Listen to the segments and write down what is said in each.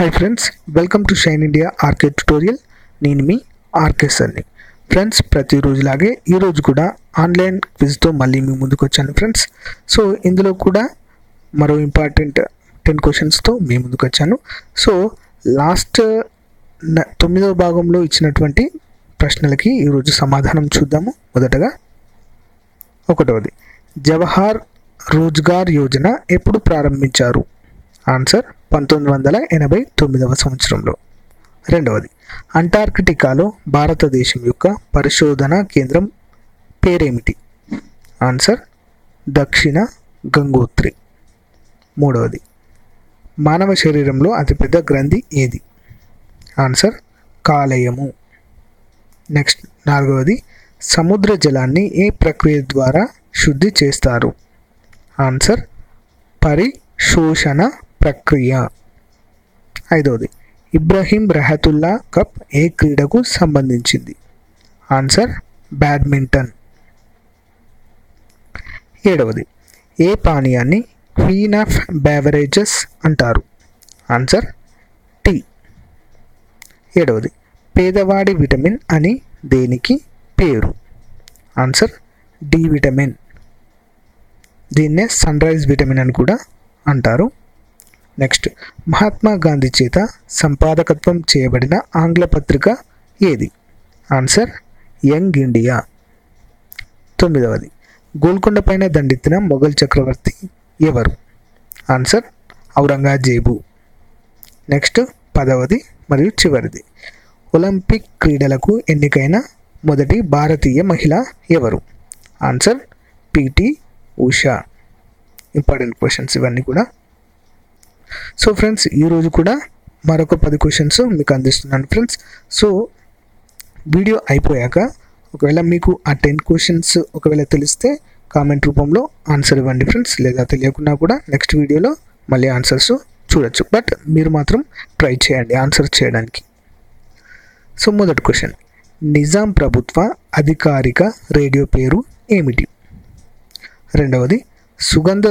Hi friends, welcome to shine India RK tutorial. నేను మీ RK సార్ని. ఫ్రెండ్స్, ప్రతిరోజులాగే ఈరోజు కూడా ఆన్లైన్ క్విజ్తో మళ్ళీ మీ ముందుకు వచ్చాను ఫ్రెండ్స్. సో ఇందులో కూడా మరో ఇంపార్టెంట్ 10 క్వశ్చన్స్తో మీ ముందుకు వచ్చాను. సో లాస్ట్ 9వ భాగంలో ఇచ్చినటువంటి ప్రశ్నలకి ఈరోజు సమాధానం చూద్దాము. మొదటగా 1వది, జవహర్ రోజ్గార్ యోజన ఎప్పుడు ప్రారంభించారు? ఆన్సర్ 1989వ సంవత్సరంలో. 2వది, అంటార్కిటికాలో భారతదేశం యొక్క పరిశోధన కేంద్రం పేరేమిటి? ఆన్సర్ దక్షిణ గంగోత్రి. 3వది, మానవ శరీరంలో అతిపెద్ద గ్రంథి ఏది? ఆన్సర్ కాలేయము. నెక్స్ట్ 4వది, సముద్ర జలాన్ని ఏ ప్రక్రియ ద్వారా శుద్ధి చేస్తారు? ఆన్సర్ పరిశోషణ ప్రక్రియ. 5వది, ఇబ్రహీం రహతుల్లా కప్ ఏ క్రీడకు సంబంధించింది? Answer badminton. 7వది, ఏ పానీయాన్ని క్వీన్ ఆఫ్ బెవరేజెస్ అంటారు? Answer tea. 7వది, పేదవాడి విటమిన్ అని దేనికి పేరు? Answer D vitamin. దీన్నే సన్ రైజ్ విటమిన్ అని కూడా అంటారు. నెక్స్ట్, మహాత్మా గాంధీ చేత సంపాదకత్వం చేయబడిన ఆంగ్ల పత్రిక ఏది? Answer young India. 9వది, గోల్కొండ పైన దండెత్తిన మొఘల్ చక్రవర్తి ఎవరు? ఆన్సర్ ఔరంగజేబు. నెక్స్ట్ 10వది మరియు చివరిది, ఒలింపిక్ క్రీడలకు ఎన్నికైన మొదటి భారతీయ మహిళ ఎవరు? Answer PT Usha. Important questions ఇవన్నీ కూడా. సో ఫ్రెండ్స్, ఈరోజు కూడా మరొక 10 క్వశ్చన్స్ మీకు అందిస్తున్నాను ఫ్రెండ్స్. సో వీడియో అయిపోయాక ఒకవేళ మీకు ఆ 10 క్వశ్చన్స్ ఒకవేళ తెలిస్తే కామెంట్ రూపంలో ఆన్సర్ ఇవ్వండి ఫ్రెండ్స్. లేదా తెలియకున్నా కూడా నెక్స్ట్ వీడియోలో మళ్ళీ ఆన్సర్స్ చూడొచ్చు. బట్ మీరు మాత్రం ట్రై చేయండి ఆన్సర్ చేయడానికి. సో మొదటి క్వశ్చన్, నిజాం ప్రభుత్వ అధికారిక రేడియో పేరు ఏమిటి? 2వది, సుగంధ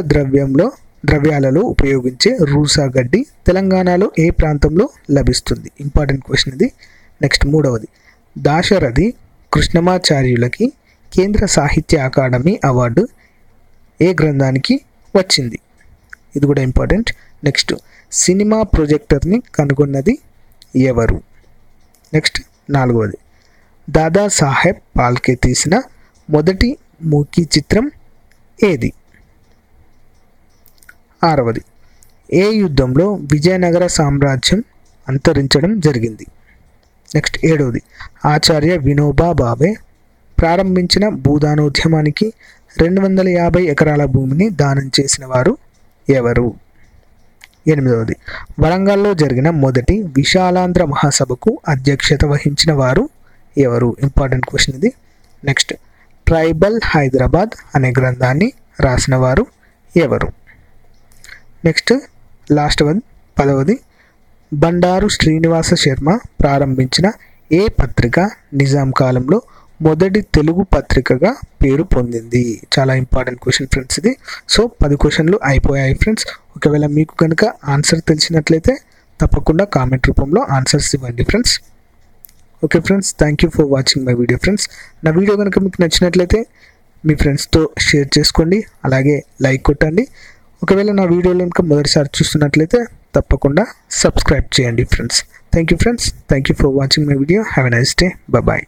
ద్రవ్యాలలో ఉపయోగించే రూసా గడ్డి తెలంగాణలో ఏ ప్రాంతంలో లభిస్తుంది? ఇంపార్టెంట్ క్వశ్చన్ ఇది. నెక్స్ట్ 3వది, దాశరథి కృష్ణమాచార్యులకి కేంద్ర సాహిత్య అకాడమీ అవార్డు ఏ గ్రంథానికి వచ్చింది? ఇది కూడా ఇంపార్టెంట్. నెక్స్ట్, సినిమా ప్రొజెక్టర్ని కనుగొన్నది ఎవరు? నెక్స్ట్ 4వది, దాదాసాహెబ్ ఫాల్కే తీసిన మొదటి మూకీ చిత్రం ఏది? 6వది, ఏ యుద్ధంలో విజయనగర సామ్రాజ్యం అంతరించడం జరిగింది? నెక్స్ట్ 7వది, ఆచార్య వినోబా భావే ప్రారంభించిన భూదానోద్యమానికి 250 ఎకరాల భూమిని దానం చేసిన వారు ఎవరు? 8వది, వరంగల్లో జరిగిన మొదటి విశాలాంధ్ర మహాసభకు అధ్యక్షత వహించిన వారు ఎవరు? ఇంపార్టెంట్ క్వశ్చన్ ఇది. నెక్స్ట్, ట్రైబల్ హైదరాబాద్ అనే గ్రంథాన్ని రాసిన వారు ఎవరు? నెక్స్ట్ లాస్ట్ 10వది, బండారు శ్రీనివాస శర్మ ప్రారంభించిన ఏ పత్రిక నిజాం కాలంలో మొదటి తెలుగు పత్రికగా పేరు పొందింది? చాలా ఇంపార్టెంట్ క్వశ్చన్ ఫ్రెండ్స్ ఇది. సో 10 క్వశ్చన్లు అయిపోయాయి ఫ్రెండ్స్. ఒకవేళ మీకు కనుక ఆన్సర్ తెలిసినట్లయితే తప్పకుండా కామెంట్ రూపంలో ఆన్సర్స్ ఇవ్వండి friends. Okay friends, thank you for watching my video friends. నా వీడియో కనుక మీకు నచ్చినట్లయితే మీ ఫ్రెండ్స్తో షేర్ చేసుకోండి, అలాగే లైక్ కొట్టండి. ఒకవేళ నా వీడియోలో కనుక మొదటిసారి చూస్తున్నట్లయితే తప్పకుండా సబ్స్క్రైబ్ చేయండి friends. Thank you friends, thank you for watching my video. Have a nice day. Bye.